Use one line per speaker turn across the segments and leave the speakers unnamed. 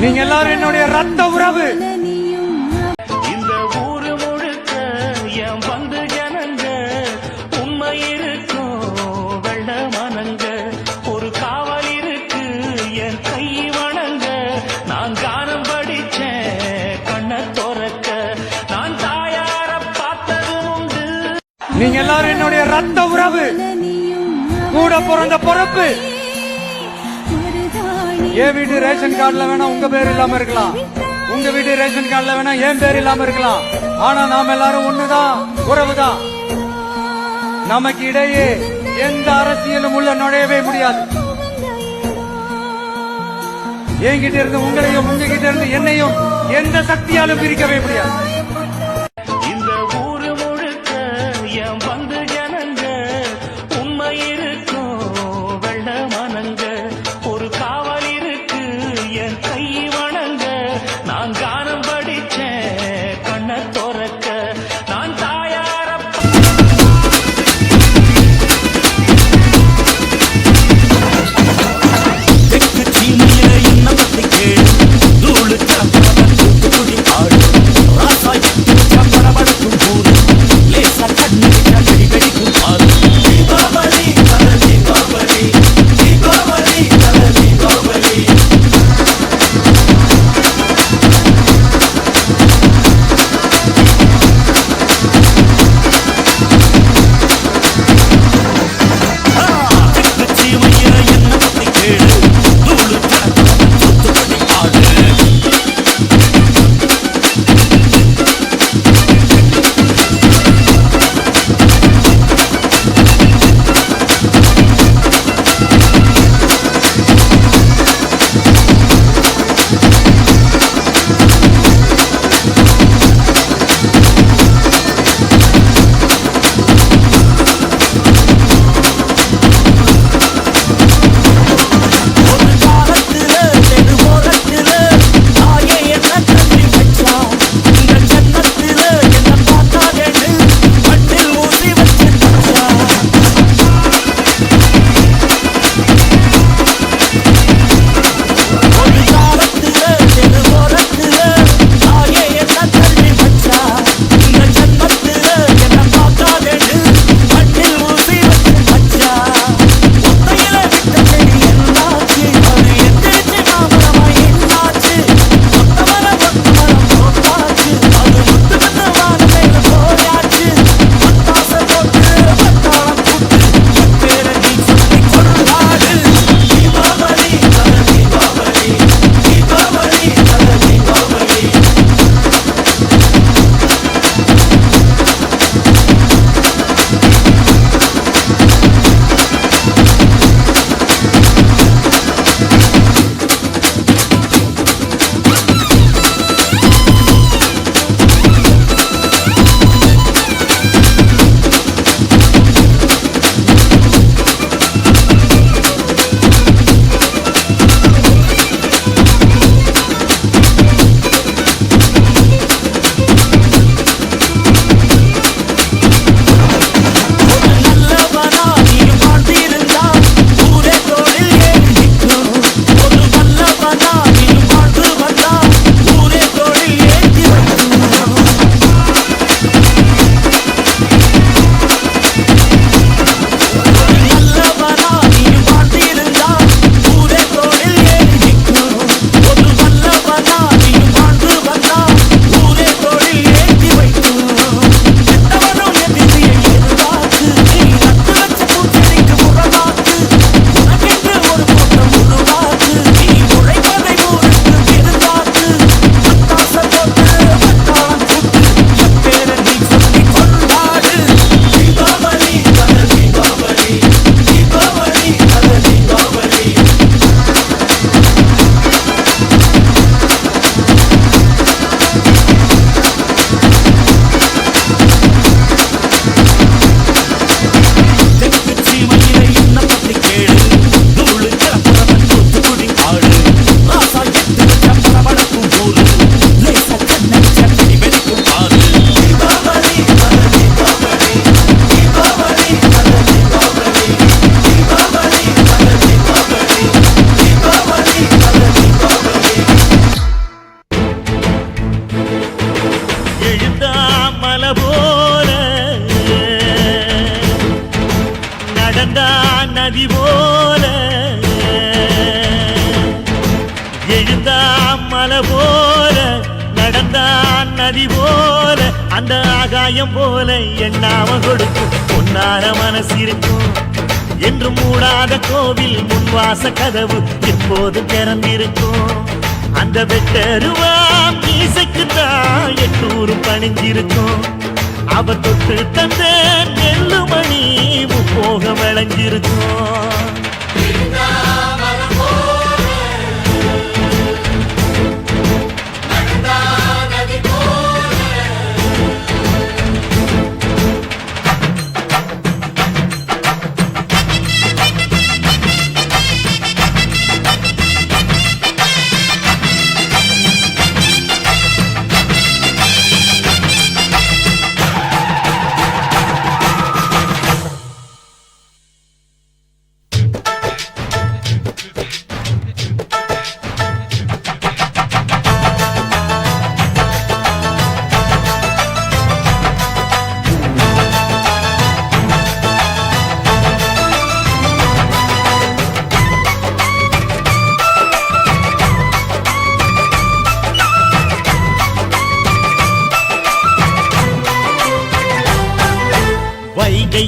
நீங்க எல்லாரும் என்னுடைய ரத்த உறவு.
இந்த ஊரு முழுக்க என் வந்து ஜனங்க உண்மை இருக்கும் வெள்ள மனங்க ஒரு காவல் இருக்கு என் கை வணங்க நான் கானம் படிச்சேன் கண்ண துறக்க நான் தாயார பார்த்தது உண்டு.
நீங்க எல்லாரும் என்னுடைய ரத்த உறவு, கூட பிறந்த பொறுப்பு. என் வீட்டு ரேஷன் கார்டுல வேணா உங்க பேர் இல்லாம இருக்கலாம், உங்க வீட்டு ரேஷன் கார்டுல வேணா என் பேர் இல்லாம இருக்கலாம். ஆனா நாம எல்லாரும் ஒண்ணுதான், உறவுதான். நமக்கு இடையே எந்த அரசியலும் உள்ள நுழையவே முடியாது. என்கிட்ட இருந்து உங்களையும் உங்ககிட்ட இருந்து என்னையும் எந்த சக்தியாலும் பிரிக்கவே முடியாது.
இந்த ஊரு முழுக்க என் வந்து ஜனங்க உண்மை இருக்கும் வெள்ள மனங்க ஒரு காவல் இருக்கு என் கை வணங்க நான் கானம் படிச்சேன் கண்ண துறக்க நான் தாயார என்ன பத்தி கேளு தூளு ஆடு ராசா
எழுந்தான் மலை போல நடந்தான் நதி போல அந்த ஆகாயம் போல எண்ணாம கொடுக்கும் பொன்னார மனசு இருக்கும் என்று மூடாத கோவில் முன்வாச கதவு எப்போது திறந்திருக்கும் அந்த வெட்டருவாம் மீசைக்குத்தான் எட்டூரும் பணிஞ்சிருக்கும் அவ தொட்டு தந்த நெல்லுமணி முப்போக விளைஞ்சிருக்கும்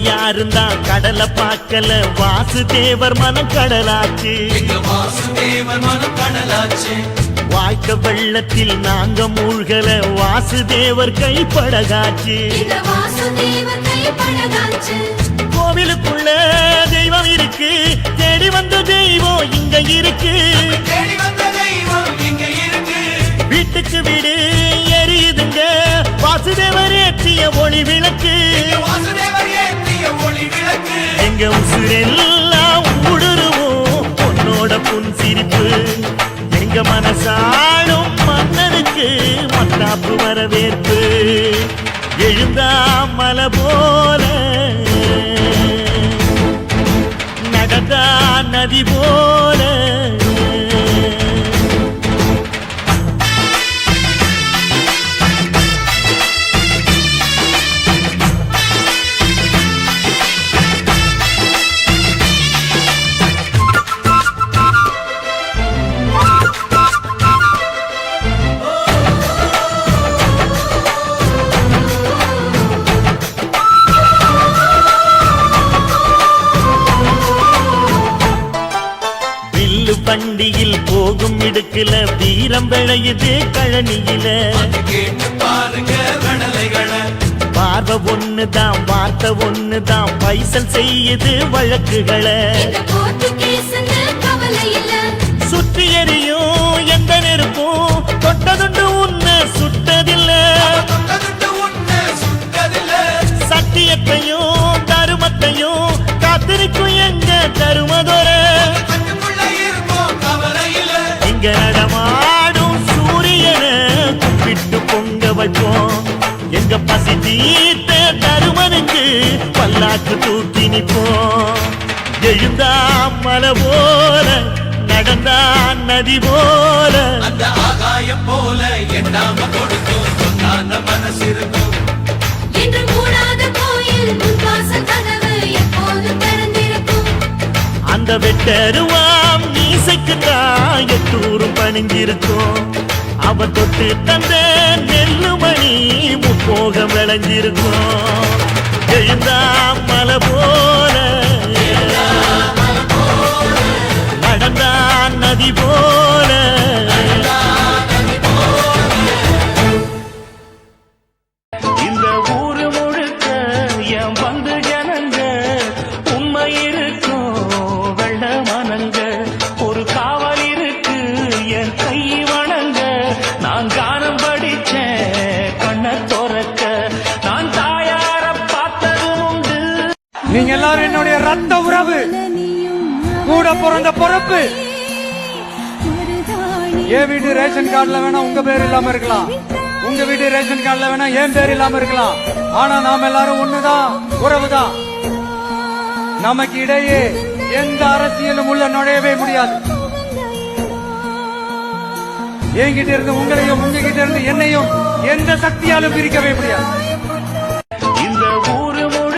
யாருந்தா கடலை பார்க்கல வாசுதேவர் மனம் கடலாச்சு வாய்க்க வெள்ளத்தில் நாங்க மூழ்கல வாசுதேவர் கைப்படகாச்சு கோவிலுக்குள்ள தெய்வம் இருக்கு தேடி வந்த தெய்வம் இங்க இருக்கு வீட்டுக்கு வீடு எரியுதுங்க வாசுதேவர் ஏற்றிய ஒளி விளக்கு எங்க உசுரெல்லாம் ஊடுருவோம் உன்னோட புன் சிரிப்பு எங்க மனசாலும் மன்னனுக்கு மத்தாப்பு வரவேற்பு எழுந்தா மலை போல நடந்தா நதி போல வண்டியில் போகும் இடுக்குல வீரம் விளையுது கழனியில பார்வை ஒண்ணுதான் வார்த்தை ஒண்ணுதான் பைசல் செய்யுது வழக்குகளை சுற்றி எறியும் எந்த நெருப்பும் தொட்டதுண்டு உன்னை சுட்டதில்லை சத்தியத்தையும் தருமத்தையும் காத்திருக்கும் எங்க தருமதொர இங்க நடமாடும் சூரியனை கும்பிட்டு பொங்க வைப்போம் எங்க பசி தீர்த்த தருமனுக்கு பல்லாக்கு தூக்கி நிற்போம் எழுந்தா மலை போல நடந்தா நதி போல
அந்த ஆகாயம் போல எண்ணாம கொடுக்கும் சொன்னான மனசு இருக்கும்
என்று மூடாத கோயில் முன்வாச கதவு எப்போது திறந்திருக்கும்
அந்த வெட்டருவாம் மீசைக்குத்தான் எட்டூரும் பணிஞ்சிருக்கும் அவ தொட்டு தந்த நெல்லுமணி முப்போக விளைஞ்சிருக்கும் எழுந்தா மலை போல நடந்தா நதி போல
இந்த ஊரு முழுக்க என் வந்து ஜனங்க உண்மை இருக்கும் வெள்ள மனங்க ஒரு காவல் இருக்கு என் கை வணங்க நான் கானம் படிச்சேன் கண்ண துறக்க நான் தாயார பார்த்தது உண்டு
நீங்க எல்லாரும் என்னுடைய ரத்த உறவு கூட பிறந்த பொறுப்பு என் வீட்டு ரேஷன் கார்டுல வேணா உங்க பேர் இல்லாம இருக்கலாம் உங்க வீட்டு ரேஷன் கார்டுல வேணா என் பேர் இல்லாம இருக்கலாம் ஆனா நாம எல்லாரும் ஒண்ணுதான் உறவுதான் நமக்கு இடையே எந்த அரசியலும் உள்ள நுழையவே முடியாது என்கிட்ட இருந்து உங்களையும் உங்ககிட்ட இருந்து என்னையும் எந்த சக்தியாலும் பிரிக்கவே முடியாது